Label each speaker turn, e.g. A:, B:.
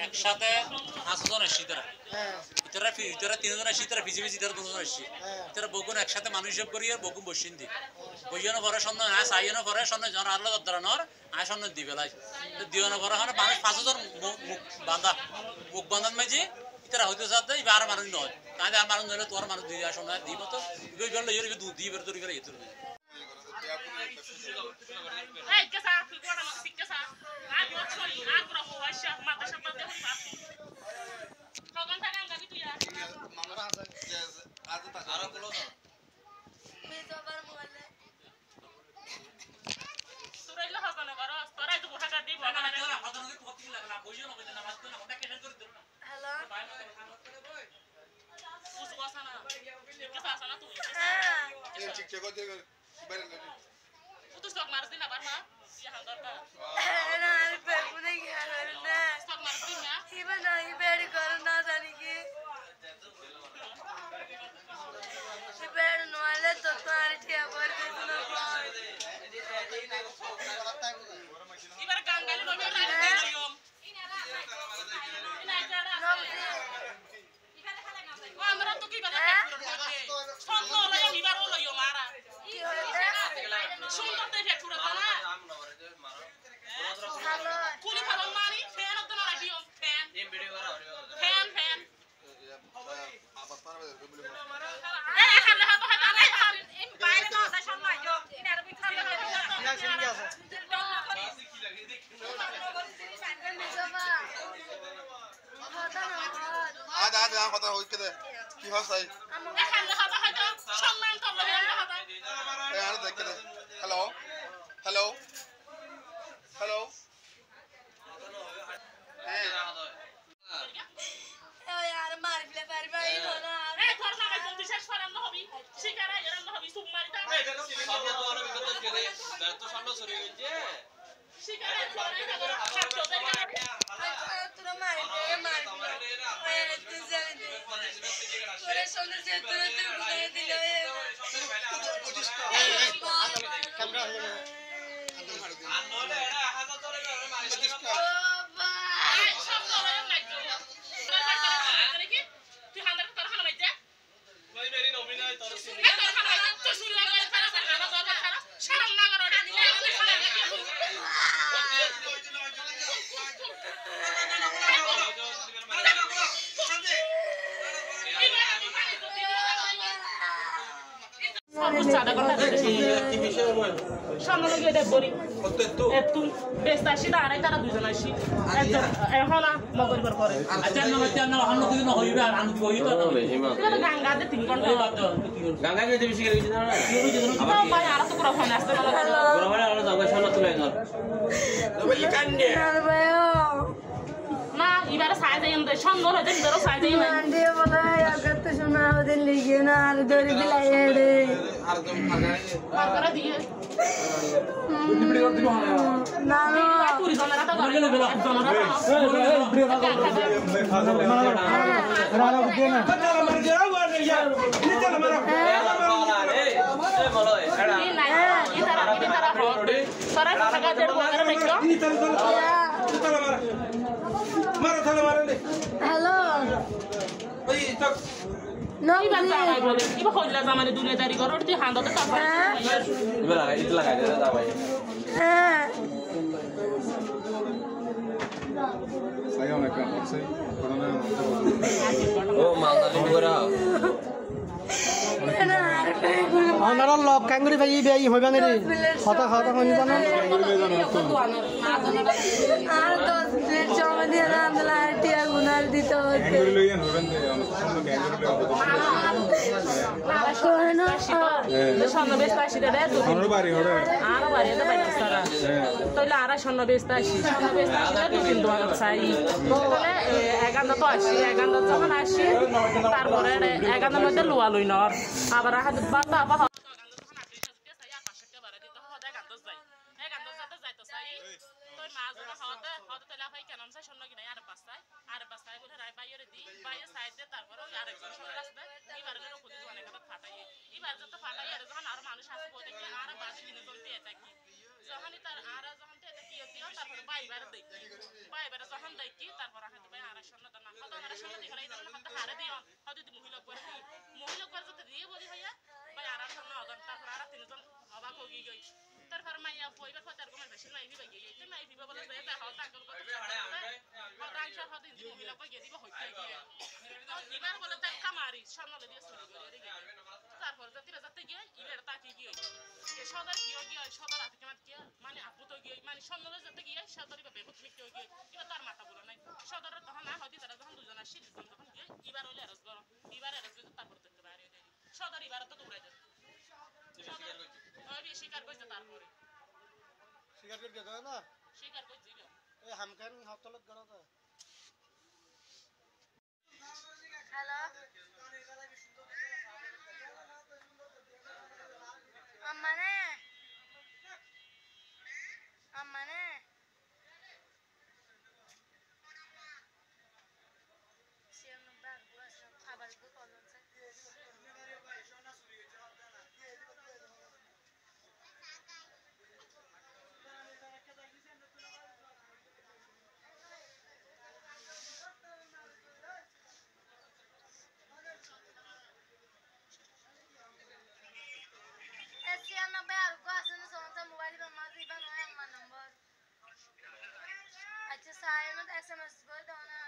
A: একসাথে 5 জন আসছি ইতারা 3 জন আসছি ইতারা পিছিয়ে 2 জন আসছি ইতারা বগুন একসাথে মানুষ হিসাব করি আর বগুন বসিন দি বইয়ানো পরে সন্ন আস আইয়ানো পরে সন্ন জন আল্লাহ দরানোর আয় সন্ন দি বেলাই দিওনো পরে মানে মানুষ 5 জন মুখ বাঁধা মুখ বাঁধান মাঝে ইতারা হইতে যাতে আর মানুষ নয় তাহলে আর মানুষ নইলে তোর মানুষ দিয়ে আসো না দিব তো ইবে গেল ইয়ে দুধ দিয়ে বের তরি করে ইতুর
B: এই কেসা তুই কোড়া না শিখকেসা আর বছরই আর পুরো হওয়াশা মাথা সাথে দেখুন বাপ কখন টাকা গাবি তুই মামারা আছে আজ তা আরো বলো তো বেজবার মোবাইলে তোরাইলে হবে না করো তোরাই তো টাকা দিব না তোরা কত নকে পতি লাগলা বইও না বইনা নামাজ তো না ওটা কেন করে দিল না হ্যালো উস ওয়াসানা কেসা আসানা তুই হ্যাঁ ঠিক ঠিক করে বাইরে না Utus stok Martin apa mah? Ya hantar ka.
C: Na pe pune ki harna.
B: Stok Martin ya?
C: Iba na ibed karna jani ki. Ibed no ale to tar ki abar bisno ko.
B: Ibar gangali no be rani de yom. Ina jara. Ibar khala na sai. Wa amra to ki bala ke puro de. Sonno lo yom ibar lo yom ara. সুন্দর দেখে পুরো দানা কুলি ভালো মারি fan তো না রাখিও ফ্যান এই ভিডিও করা ফ্যান ফ্যান আবার পারবে এই এখানে হাতে হাতে নাই এই বাইরে না আছে সামনে আইও ইনার ভিতরে না শুনি আছে কি লাগে দেখি
D: আজ কথা হইছে কি হইছে
B: এখানে হাতে হাতে সম্মান তো লাগে হাতে
D: আর দেখে hello hello hello
C: Ey yaar maar bile fer bai hona.
B: এই তোর নামে জলদি শেষ করাম না হবি শিকারা এরম না হবি সুপ মারিতা
E: সামনে তো অনেক বিপদ গেলে দাঁত তো সামনে সরে গেছে
B: শিকারা করে না ছাত্র দেরকে
C: Tura maar bile. Ey tu jale de. Pore sonne se tura tura budare dilo e.
D: Camera হয়ে গেল
E: আর নলে এটা হাজার ধরে মারি
C: Baba.
B: সব ধরে নাই তুই হান্দার তোর খানা মাইতে
E: ওই মেরি নমিনাই তোর শুনি
B: এই তোর খানা মাইতে তো শুরু হয়ে গেল খানা খানা দরবার খানা শরম না করো তুই খানা সামনে গিয়ে দেখ বলি একটু বেস্ত আসি না আড়াই তারা দুজন আসি একজন এখন মগরিবার করে গাঙ্গাতে 3 ঘন্টা
E: গঙ্গা যেতে বেশি গেছে না
B: ভাই আর তো পুরো ফোন আসতে বলা
E: বড় বড় আলো যাবে সামনে তুলে ধর বলি কান্নে
C: Yaar bayo.
B: না এবারে সাইজ দেন দে সন্ধ্যা হয়ে দেন ধরো সাইজ দেন
C: Ande bola ya gat shuna odin lige na ar dori dila ede.
E: আর দম ফাগা
B: করে দিয়ে
C: Na no.
B: পুরি জনের হাতে করে
C: Hello. No.
B: ইবা কইলা জামানে দুনিয়াদারি করো তুই হান্দাতে টাকা
E: এবার এটা লাগাই দে দাও ভাই ও মালদা নিবরা
F: আপনারা লক কাঙ্গুরি ভাই বেই হইবা না রে কথা কথা হইনি জানো
C: আর 10 প্লেট জমা দিয়ে রান্দলা টিয়া গুনার দিতে হচ্ছে
B: স্বর্ণ বেচতে আসি রে আরো বাড়ি এটা বাইরে সারা তাহলে আর স্বর্ণ বেচতে আসি স্বর্ণ বেচতে আসি তো কিন্তু চাই তাহলে এগান্ডা তো আসি এগান্ডা যখন আসি তারপরে এগান্ডার মধ্যে লোয়া লই নর আবার হাত বাতা আবার বাইরে যখন দেখি তারপর হাতে সম্মান দিই এই জন্য হাতে হারে দিও হয়তো মহিলা করে যেতে দিয়ে বলি ভাইয়া ভাই আর আর না ওজন তারপর আর তিনজন অবাক হয়ে গই তারপর মাইয়া পয়বার কথা আর কমার বেশি মাই দিবা গিয়ে তো মাই দিবা বলে যে তা হতা কল কথা হতা আইসা হতে দি মহিলা কই গিয়ে দিবা হইতে গিয়ে দিবার বলে তাই কামারি সামনে দিয়ে চুরি করে রে তারপর যতিরা যাতে গিয়ে ইবের তাকি গিয়ে এ সদর গিয়ে সদর আতে কেমন গিয়ে মানে আপু তো গিয়ে মানে সামনে যাতে গিয়ে সদরই বা বেহত মিট গিয়ে এবার তার মাথা বলে নাই সদরের তখন না হতি তারা যখন দুজন আসি দুজন তখন গিয়ে ইবার হইলে আরজ করো ইবার আরজ করে তারপর দেখতে বাইরে দেই সদর ইবার তো দৌড়াই যায় ওই শিকার কইছে তারপরে
F: শিকার করে গেল না
B: শিকার কইছে
F: এই হামখান হতলত গেল তো
C: হ্যালো আম্মানে আম্মানে আবার কলম अच्छा सारे में SMS कर दो ना